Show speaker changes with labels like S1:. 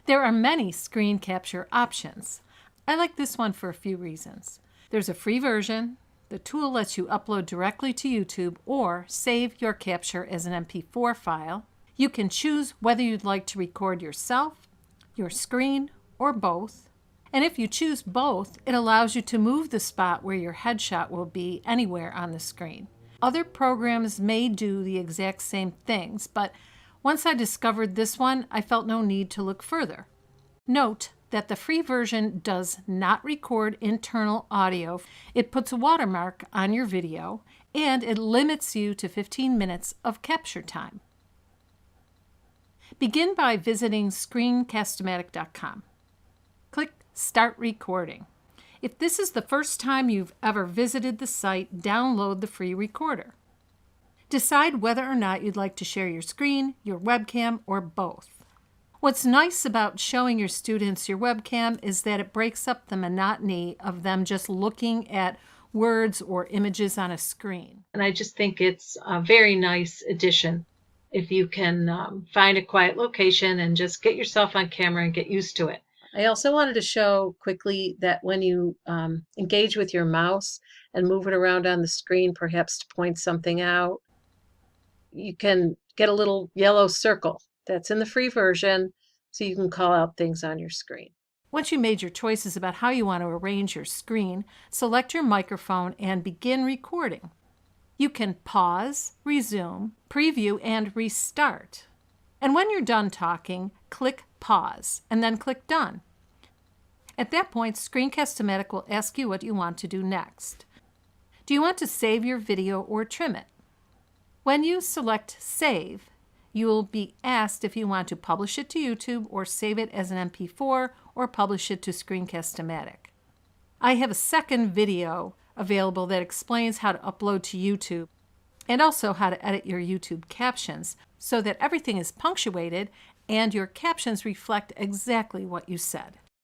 S1: There are many screen capture options. I like this one for a few reasons. There's a free version. The tool lets you upload directly to YouTube or save your capture as an MP4 file. You can choose whether you'd like to record yourself, your screen, or both. And if you choose both, it allows you to move the spot where your headshot will be anywhere on the screen. Other programs may do the exact same things, but once I discovered this one, I felt no need to look further. Note that the free version does not record internal audio. It puts a watermark on your video, and it limits you to 15 minutes of capture time. Begin by visiting Screencast-o-matic.com. Click Start Recording. If this is the first time you've ever visited the site, download the free recorder. Decide whether or not you'd like to share your screen, your webcam, or both. What's nice about showing your students your webcam is that it breaks up the monotony of them just looking at words or images on a screen.
S2: And I just think it's a very nice addition if you can find a quiet location and just get yourself on camera and get used to it.
S3: I also wanted to show quickly that when you engage with your mouse and move it around on the screen, perhaps to point something out, you can get a little yellow circle. That's in the free version, so you can call out things on your screen.
S1: Once you made your choices about how you want to arrange your screen, select your microphone and begin recording. You can pause, resume, preview, and restart. And when you're done talking, click pause and then click done. At that point, Screencast-o-matic will ask you what you want to do next. Do you want to save your video or trim it? When you select save, you will be asked if you want to publish it to YouTube or save it as an MP4 or publish it to Screencast-o-matic. I have a second video available that explains how to upload to YouTube and also how to edit your YouTube captions so that everything is punctuated and your captions reflect exactly what you said.